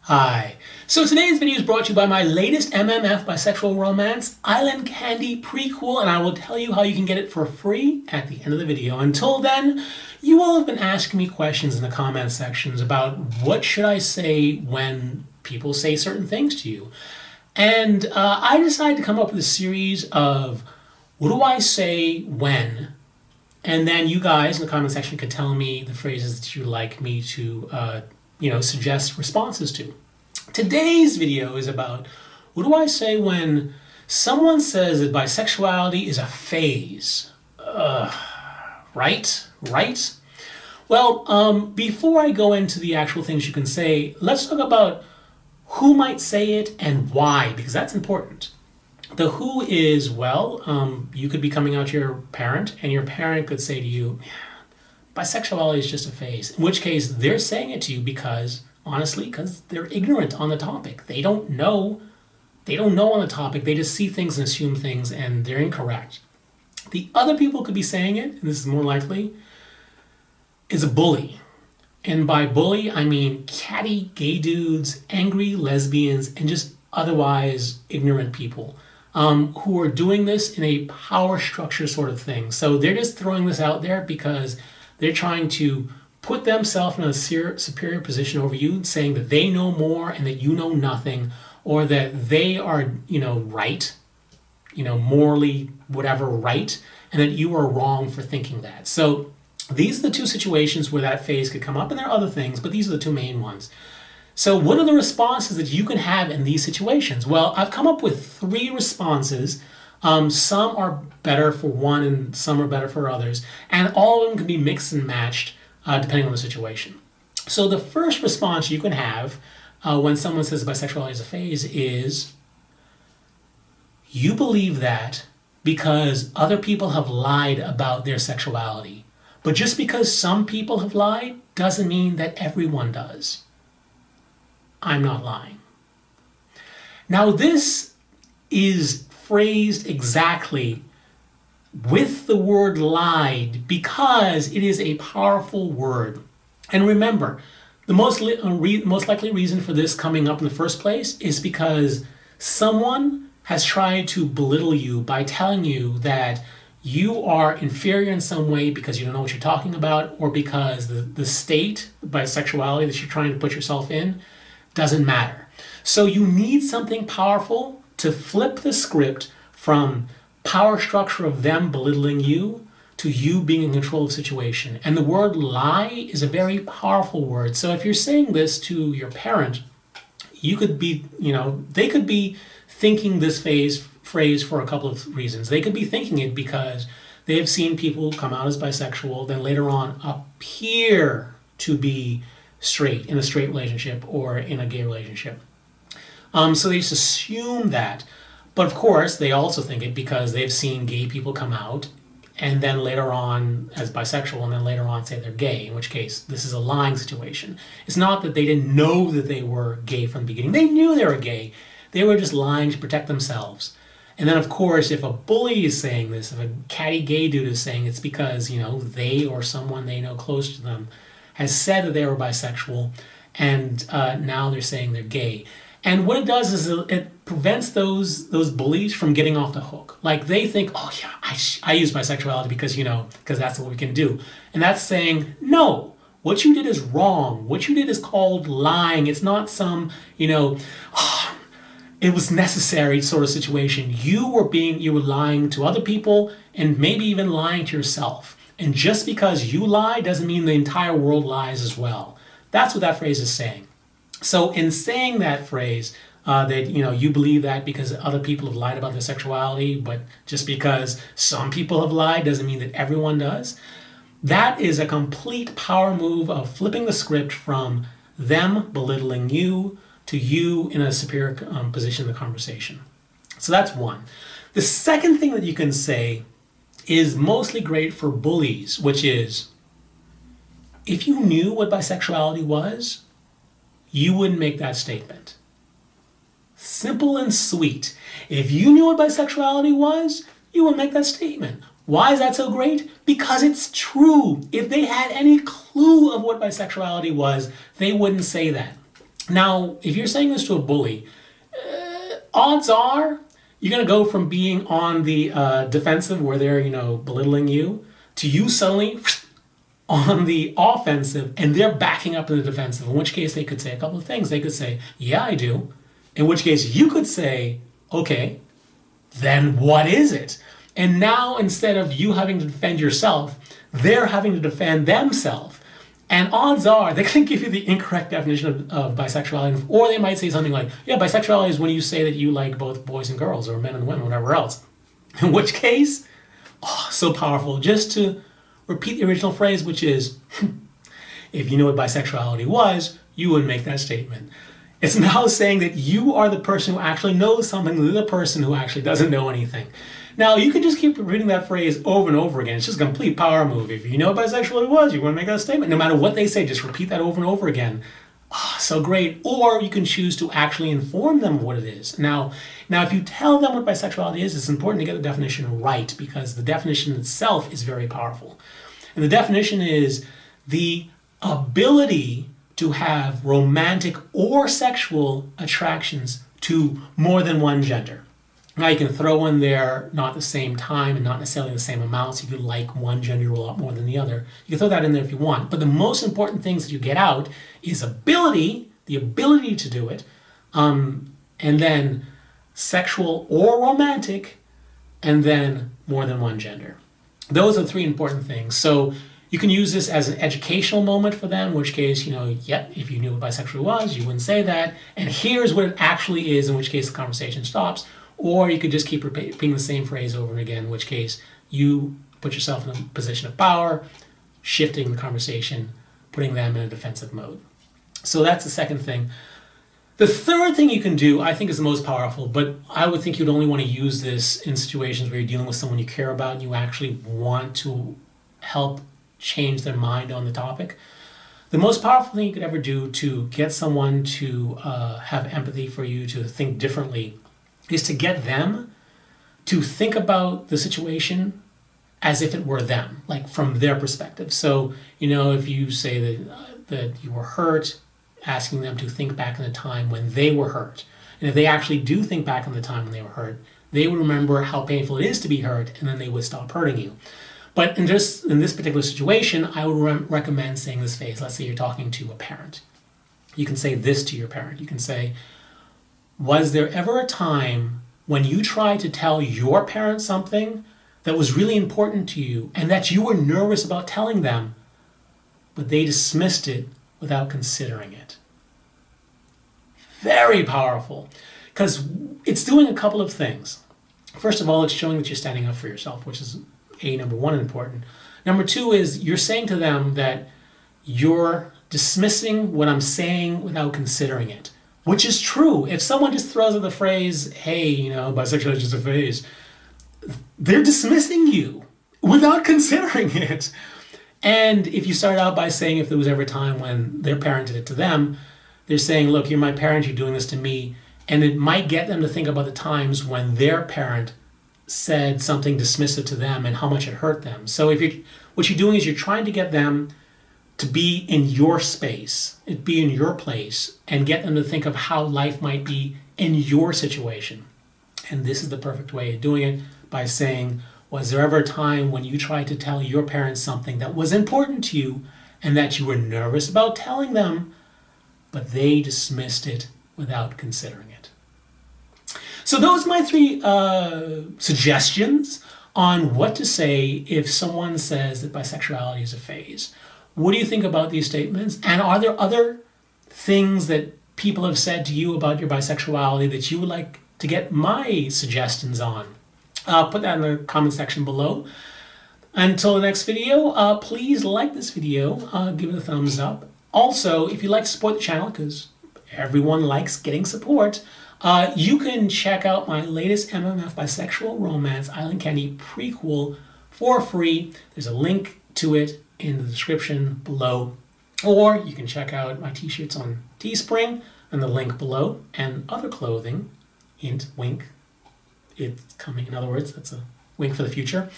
Hi. So today's video is brought to you by my latest MMF bisexual romance, Island Candy Prequel, and I will tell you how you can get it for free at the end of the video. Until then, you all have been asking me questions in the comment sections about what should I say when people say certain things to you. And I decided to come up with a series of what do I say when, and then you guys in the comment section can tell me the phrases that you'd like me to suggest responses to. Today's video is about what do I say when someone says that bisexuality is a phase. Right? Well, before I go into the actual things you can say, let's talk about who might say it and why, because that's important. The who is, well, you could be coming out to your parent, and your parent could say to you, bisexuality is just a phase, in which case they're saying it to you because, honestly, because they're ignorant on the topic. They don't know on the topic. They just see things and assume things, and they're incorrect. The other people could be saying it, and this is more likely, is a bully. And by bully, I mean catty gay dudes, angry lesbians, and just otherwise ignorant people who are doing this in a power structure sort of thing. So they're just throwing this out there because they're trying to put themselves in a superior position over you, saying that they know more and that you know nothing, or that they are, right, morally, whatever, right, and that you are wrong for thinking that. So these are the two situations where that phase could come up, and there are other things, but these are the two main ones. So what are the responses that you can have in these situations? Well, I've come up with 3 responses. Some are better for one and some are better for others, and all of them can be mixed and matched depending on the situation. So the first response you can have when someone says bisexuality is a phase is, you believe that because other people have lied about their sexuality. But just because some people have lied doesn't mean that everyone does. I'm not lying. Now this is phrased exactly with the word lied because it is a powerful word. And remember, the most likely reason for this coming up in the first place is because someone has tried to belittle you by telling you that you are inferior in some way because you don't know what you're talking about, or because the state, bisexuality that you're trying to put yourself in, doesn't matter. So you need something powerful to flip the script from power structure of them belittling you to you being in control of the situation. And the word lie is a very powerful word. So if you're saying this to your parent, you could be, they could be thinking this phrase for a couple of reasons. They could be thinking it because they have seen people come out as bisexual, then later on appear to be straight in a straight relationship or in a gay relationship. So they just assume that. But of course, they also think it because they've seen gay people come out and then later on as bisexual and then later on say they're gay, in which case this is a lying situation. It's not that they didn't know that they were gay from the beginning. They knew they were gay. They were just lying to protect themselves. And then of course, if a bully is saying this, if a catty gay dude is saying it's because, they or someone they know close to them has said that they were bisexual, and now they're saying they're gay. And what it does is it prevents those bullies from getting off the hook. Like they think, oh yeah, I use bisexuality because, because that's what we can do. And that's saying, no, what you did is wrong. What you did is called lying. It's not some, it was necessary sort of situation. You were lying to other people and maybe even lying to yourself. And just because you lie doesn't mean the entire world lies as well. That's what that phrase is saying. So in saying that phrase, that you believe that because other people have lied about their sexuality, but just because some people have lied doesn't mean that everyone does, that is a complete power move of flipping the script from them belittling you to you in a superior position in the conversation. So that's one. The second thing that you can say is mostly great for bullies, which is, if you knew what bisexuality was, you wouldn't make that statement. Simple and sweet. If you knew what bisexuality was, you wouldn't make that statement. Why is that so great? Because it's true. If they had any clue of what bisexuality was, they wouldn't say that. Now, if you're saying this to a bully, odds are you're going to go from being on the defensive where they're, belittling you, to you suddenly on the offensive and they're backing up in the defensive, in which case they could say a couple of things. They could say, yeah, I do. In which case you could say, okay, then what is it? And now instead of you having to defend yourself, they're having to defend themselves. And odds are they're going to give you the incorrect definition of bisexuality. Or they might say something like, yeah, bisexuality is when you say that you like both boys and girls or men and women, whatever else. In which case, so powerful. Just to repeat the original phrase, which is, if you knew what bisexuality was, you would make that statement. It's now saying that you are the person who actually knows something, the other person who actually doesn't know anything. Now, you can just keep repeating that phrase over and over again. It's just a complete power move. If you know what bisexuality was, you want to make that statement. No matter what they say, just repeat that over and over again. So great. Or you can choose to actually inform them of what it is. Now, if you tell them what bisexuality is, it's important to get the definition right because the definition itself is very powerful. And the definition is the ability to have romantic or sexual attractions to more than one gender. Now you can throw in there not the same time and not necessarily the same amounts. You could like one gender a lot more than the other. You can throw that in there if you want. But the most important things that you get out is ability, the ability to do it, and then sexual or romantic, and then more than one gender. Those are three important things. So you can use this as an educational moment for them, in which case, if you knew what bisexual was, you wouldn't say that. And here's what it actually is, in which case the conversation stops. Or you could just keep repeating the same phrase over and again, in which case you put yourself in a position of power, shifting the conversation, putting them in a defensive mode. So that's the second thing. The third thing you can do, I think, is the most powerful, but I would think you'd only want to use this in situations where you're dealing with someone you care about and you actually want to help change their mind on the topic. The most powerful thing you could ever do to get someone to have empathy for you, to think differently, is to get them to think about the situation as if it were them, like from their perspective. So, if you say that you were hurt, asking them to think back in the time when they were hurt. And if they actually do think back on the time when they were hurt, they would remember how painful it is to be hurt, and then they would stop hurting you. But in this particular situation, I would recommend saying this phrase. Let's say you're talking to a parent. You can say this to your parent. You can say, was there ever a time when you tried to tell your parents something that was really important to you and that you were nervous about telling them, but they dismissed it without considering it? Very powerful, because it's doing a couple of things. First of all, it's showing that you're standing up for yourself, which is number one, important. Number two is you're saying to them that you're dismissing what I'm saying without considering it. Which is true. If someone just throws out the phrase, hey, bisexuality is just a phase, they're dismissing you without considering it. And if you start out by saying if there was ever a time when their parent did it to them, they're saying, look, you're my parent, you're doing this to me. And it might get them to think about the times when their parent said something dismissive to them and how much it hurt them. So what you're doing is you're trying to get them to be in your space, be in your place, and get them to think of how life might be in your situation. And this is the perfect way of doing it, by saying, was there ever a time when you tried to tell your parents something that was important to you and that you were nervous about telling them, but they dismissed it without considering it? So those are my three suggestions on what to say if someone says that bisexuality is a phase. What do you think about these statements? And are there other things that people have said to you about your bisexuality that you would like to get my suggestions on? Put that in the comment section below. Until the next video, please like this video, give it a thumbs up. Also, if you'd like to support the channel, because everyone likes getting support, you can check out my latest MMF Bisexual Romance Island Candy prequel for free. There's a link to it in the description below, or you can check out my t-shirts on Teespring and the link below, and other clothing, hint, wink, it's coming. In other words, that's a wink for the future.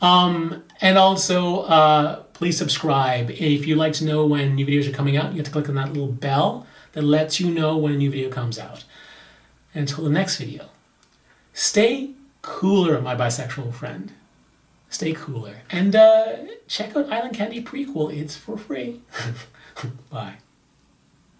And also, please subscribe. If you'd like to know when new videos are coming out, you have to click on that little bell that lets you know when a new video comes out. Until the next video, stay cooler, my bisexual friend. Stay cooler. And check out Island Candy Prequel. It's for free. Bye.